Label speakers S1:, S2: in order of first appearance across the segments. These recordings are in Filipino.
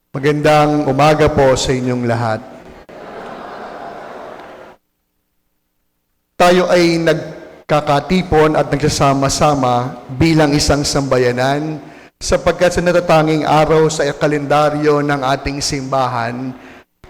S1: Magandang umaga po sa inyong lahat. Tayo ay nagkakatipon at nagsasama-sama bilang isang sambayanan sapagkat sa natatanging araw sa kalendaryo ng ating simbahan,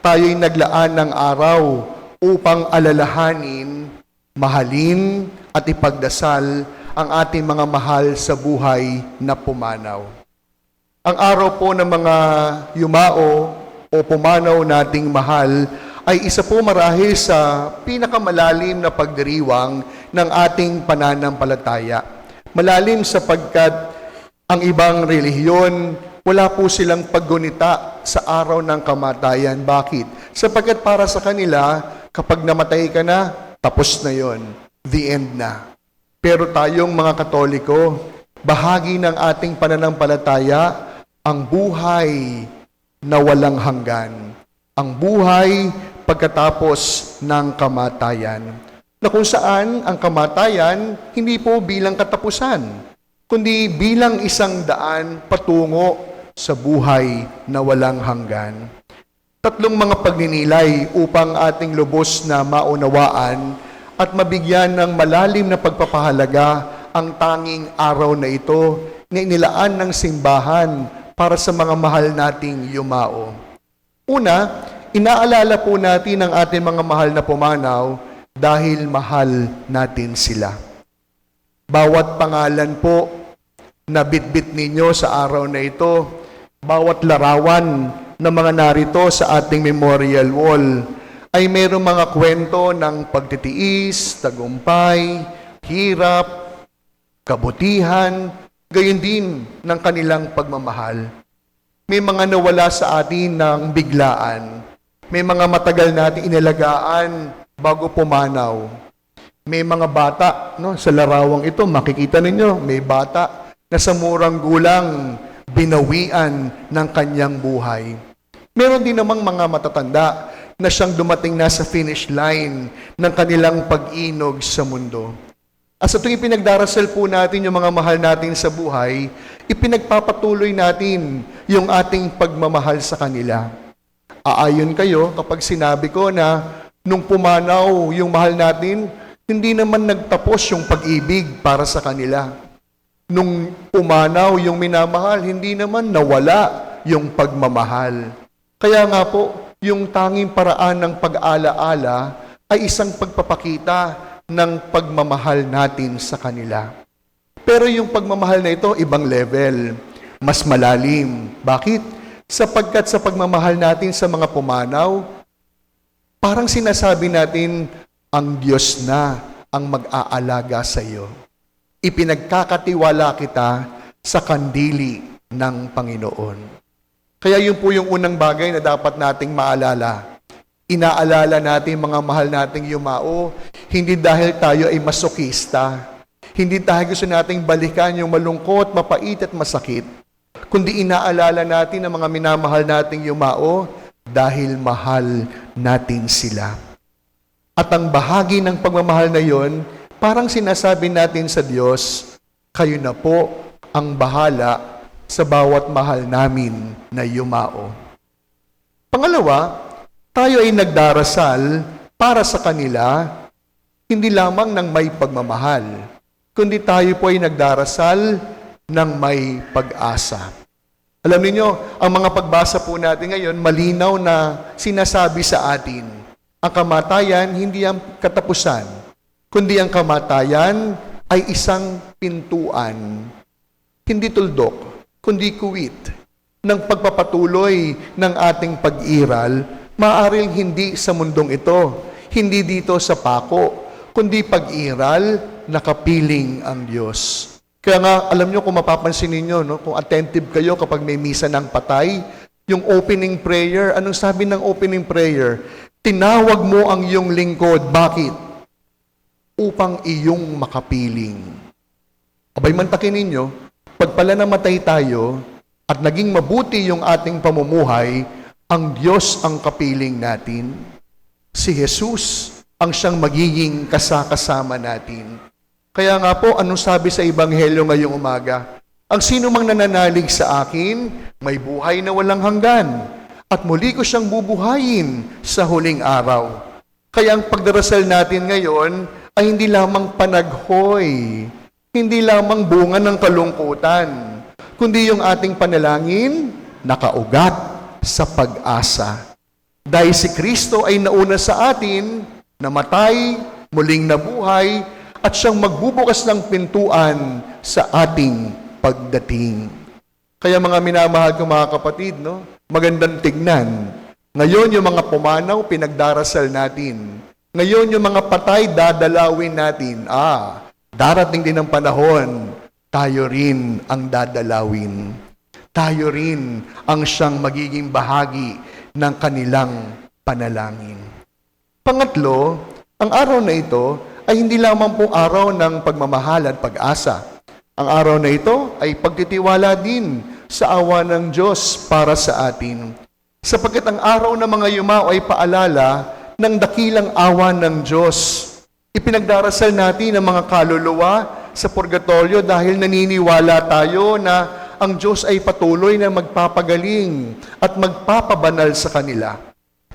S1: tayo'y naglaan ng araw upang alalahanin, mahalin at ipagdasal ang ating mga mahal sa buhay na pumanaw. Ang araw po ng mga yumao o pumanaw nating mahal ay isa po marahil sa pinakamalalim na pagdiriwang ng ating pananampalataya. Malalim sapagkat ang ibang relihiyon, wala po silang paggunita sa araw ng kamatayan. Bakit? Sapagkat para sa kanila, kapag namatay ka na, tapos na yon, the end na. Pero tayong mga Katoliko, bahagi ng ating pananampalataya, ang buhay na walang hanggan. Ang buhay pagkatapos ng kamatayan. Na kung saan ang kamatayan, hindi po bilang katapusan, kundi bilang isang daan patungo sa buhay na walang hanggan. Tatlong mga pagninilay upang ating lubos na maunawaan at mabigyan ng malalim na pagpapahalaga ang tanging araw na ito na inilaan ng simbahan para sa mga mahal nating yumao. Una, inaalala po natin ang ating mga mahal na pumanaw dahil mahal natin sila. Bawat pangalan po na bitbit ninyo sa araw na ito, bawat larawan na mga narito sa ating memorial wall, ay mayroong mga kwento ng pagtitiis, tagumpay, hirap, kabutihan, gayon din ng kanilang pagmamahal. May mga nawala sa atin ng biglaan. May mga matagal natin inalagaan bago pumanaw. May mga bata, sa larawang ito, makikita ninyo, may bata na sa murang gulang binawian ng kanyang buhay. Meron din namang mga matatanda na siyang dumating na sa finish line ng kanilang pag-inog sa mundo. At sa tuwing pinagdarasal po natin yung mga mahal natin sa buhay, ipinagpapatuloy natin yung ating pagmamahal sa kanila. Aayon kayo kapag sinabi ko na nung pumanaw yung mahal natin, hindi naman nagtapos yung pag-ibig para sa kanila. Nung pumanaw yung minamahal, hindi naman nawala yung pagmamahal. Kaya nga po, yung tanging paraan ng pag-alaala ay isang pagpapakita ng pagmamahal natin sa kanila. Pero yung pagmamahal na ito, ibang level, mas malalim. Bakit? Sapagkat sa pagmamahal natin sa mga pumanaw, parang sinasabi natin, ang Diyos na ang mag-aalaga sa iyo. Ipinagkakatiwala kita sa kandili ng Panginoon. Kaya yun po yung unang bagay na dapat nating maalala. Inaalala natin mga mahal nating yumao, hindi dahil tayo ay masokista, hindi dahil gusto nating balikan yung malungkot, mapait at masakit, kundi inaalala natin ang mga minamahal nating yumao dahil mahal natin sila. At ang bahagi ng pagmamahal na yon, parang sinasabi natin sa Diyos, kayo na po ang bahala sa bawat mahal namin na yumao. Pangalawa, tayo ay nagdarasal para sa kanila, hindi lamang ng may pagmamahal, kundi tayo po ay nagdarasal ng may pag-asa. Alam niyo, ang mga pagbasa po natin ngayon, malinaw na sinasabi sa atin, ang kamatayan hindi ang katapusan, kundi ang kamatayan ay isang pintuan, hindi tuldok, kundi kuwit ng pagpapatuloy ng ating pag-iral. Maaaring hindi sa mundong ito, hindi dito sa pako, kundi pag-iral, nakapiling ang Diyos. Kaya nga, alam nyo kung mapapansin ninyo, kung attentive kayo kapag may misa ng patay, yung opening prayer, anong sabi ng opening prayer? Tinawag mo ang iyong lingkod. Bakit? Upang iyong makapiling. Abay mantakin ninyo, pag pala namatay tayo, at naging mabuti yung ating pamumuhay, ang Diyos ang kapiling natin. Si Jesus ang siyang magiging kasama natin. Kaya nga po, anong sabi sa Ebanghelyo ngayong umaga? Ang sino mang nananalig sa akin, may buhay na walang hanggan, at muli ko siyang bubuhayin sa huling araw. Kaya ang pagdarasal natin ngayon ay hindi lamang panaghoy, hindi lamang bunga ng kalungkutan, kundi yung ating panalangin nakaugat sa pag-asa. Dahil si Kristo ay nauna sa atin, namatay, muling nabuhay, at siyang magbubukas ng pintuan sa ating pagdating. Kaya mga minamahal ko mga kapatid, no? Magandang tignan. Ngayon yung mga pumanaw, pinagdarasal natin. Ngayon yung mga patay, dadalawin natin. Darating din ang panahon, tayo rin ang dadalawin. Tayo rin ang siyang magiging bahagi ng kanilang panalangin. Pangatlo, ang araw na ito ay hindi lamang po araw ng pagmamahal at pag-asa. Ang araw na ito ay pagtitiwala din sa awa ng Diyos para sa atin. Sapagkat ang araw ng mga yumao ay paalala ng dakilang awa ng Diyos. Ipinagdarasal natin ang mga kaluluwa sa purgatorio dahil naniniwala tayo na ang Diyos ay patuloy na magpapagaling at magpapabanal sa kanila.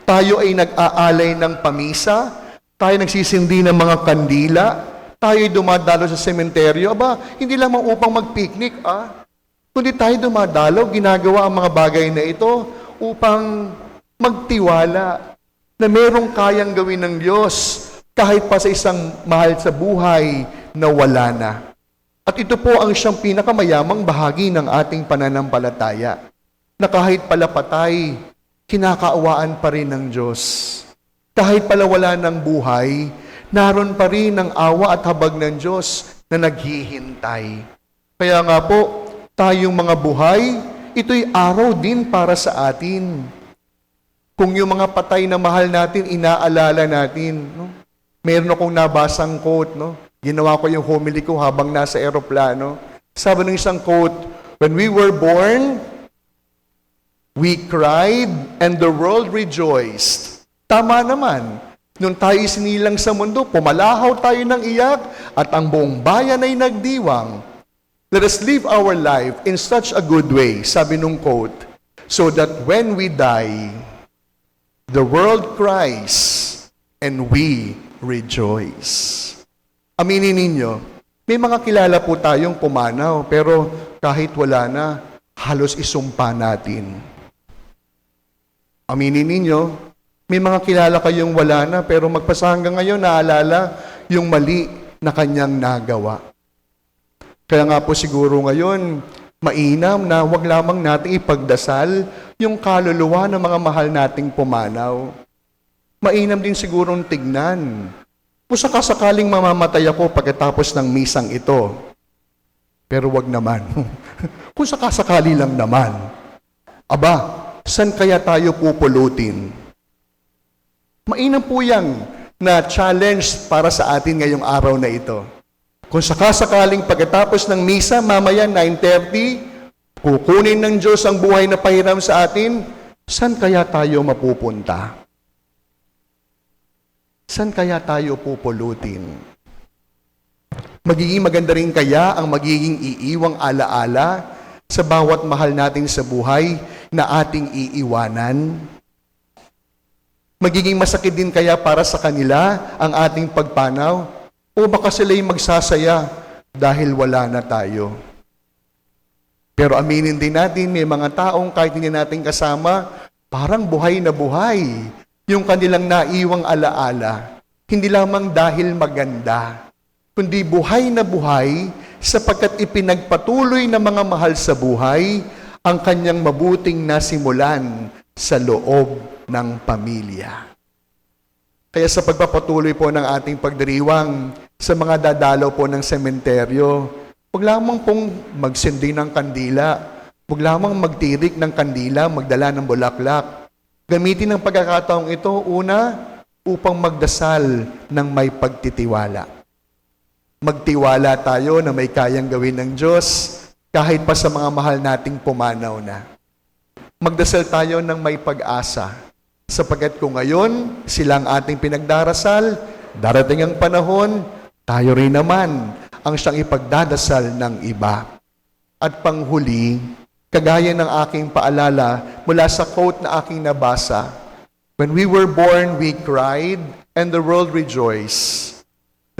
S1: Tayo ay nag-aalay ng pamisa, tayo nagsisindi ng mga kandila, tayo ay dumadalo sa sementeryo. Hindi lamang upang mag-picnic, kundi tayo dumadalo, ginagawa ang mga bagay na ito upang magtiwala na merong kayang gawin ng Diyos kahit pa sa isang mahal sa buhay na wala na. At ito po ang siyang pinakamayamang bahagi ng ating pananampalataya, na kahit pala patay, kinakaawaan pa rin ng Diyos. Kahit pala wala ng buhay, naroon pa rin ang awa at habag ng Diyos na naghihintay. Kaya nga po, tayong mga buhay, ito'y araw din para sa atin. Kung yung mga patay na mahal natin, inaalala natin. No? Meron akong nabasang quote, no? Ginawa ko yung homily ko habang nasa eroplano. Sabi ng isang quote, "When we were born, we cried and the world rejoiced." Tama naman. Nung tayo sinilang sa mundo, pumalahaw tayo ng iyak at ang buong bayan ay nagdiwang. Let us live our life in such a good way, sabi nung quote, so that when we die, the world cries and we rejoice. Aminin ninyo, may mga kilala po tayong pumanaw, pero kahit wala na, halos isumpa natin. Aminin ninyo, may mga kilala kayong wala na, pero magpasa hanggang ngayon, naalala yung mali na kanyang nagawa. Kaya nga po siguro ngayon, mainam na wag lamang nating ipagdasal yung kaluluwa ng mga mahal nating pumanaw. Mainam din sigurong tignan. Kung sakasakaling mamamatay ako pagkatapos ng misang ito, pero wag naman. Kung sakasakali lang naman, saan kaya tayo pupulutin? Mainam po yan na challenge para sa atin ngayong araw na ito. Kung sakasakaling pagkatapos ng misa, mamaya 9:30, kukunin ng Diyos ang buhay na pahiram sa atin, saan kaya tayo mapupunta? Saan kaya tayo pupulutin? Magiging maganda rin kaya ang magiging iiwang alaala sa bawat mahal natin sa buhay na ating iiwanan? Magiging masakit din kaya para sa kanila ang ating pagpanaw? O baka sila'y magsasaya dahil wala na tayo? Pero aminin din natin, may mga taong kahit hindi natin kasama, parang buhay na buhay yung kanilang naiwang alaala, hindi lamang dahil maganda, kundi buhay na buhay sapagkat ipinagpatuloy ng mga mahal sa buhay ang kanyang mabuting nasimulan sa loob ng pamilya. Kaya sa pagpapatuloy po ng ating pagdiriwang sa mga dadalaw po ng sementeryo, huwag lamang pong magsindi ng kandila, huwag lamang magtirik ng kandila, magdala ng bulaklak. Gamitin ang pagkakataong ito, una, upang magdasal ng may pagtitiwala. Magtiwala tayo na may kayang gawin ng Diyos kahit pa sa mga mahal nating pumanaw na. Magdasal tayo ng may pag-asa sapagkat kung ngayon silang ating pinagdarasal, darating ang panahon, tayo rin naman ang siyang ipagdadasal ng iba. At panghuli, kagaya ng aking paalala mula sa quote na aking nabasa, when we were born, we cried, and the world rejoiced.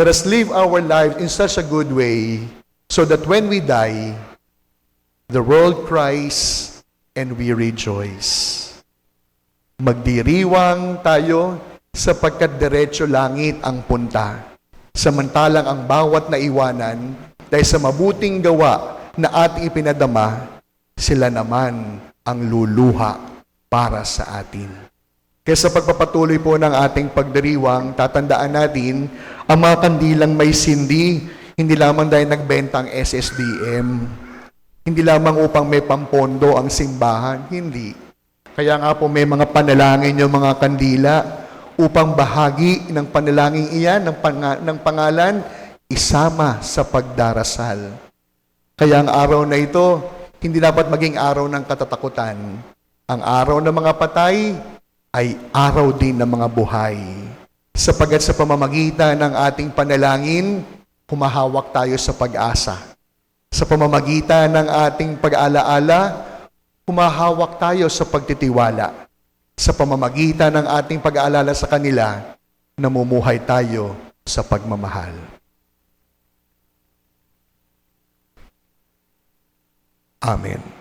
S1: Let us live our lives in such a good way, so that when we die, the world cries, and we rejoice. Magdiriwang tayo sapagkat diretso langit ang punta. Samantalang ang bawat naiwanan dahil sa mabuting gawa na ating ipinadama, sila naman ang luluha para sa atin. Kaya sa pagpapatuloy po ng ating pagdiriwang, tatandaan natin ang mga kandilang may sindi, hindi lamang dahil nagbenta ang SSDM, hindi lamang upang may pampondo ang simbahan, hindi. Kaya nga po may mga panalangin yung mga kandila upang bahagi ng panalangin iyan, ng pangalan, isama sa pagdarasal. Kaya ang araw na ito, hindi dapat maging araw ng katatakutan. Ang araw ng mga patay ay araw din ng mga buhay. Sapagat sa pamamagitan ng ating panalangin, humahawak tayo sa pag-asa. Sa pamamagitan ng ating pag-alaala, humahawak tayo sa pagtitiwala. Sa pamamagitan ng ating pag-aalala sa kanila, namumuhay tayo sa pagmamahal. Amen.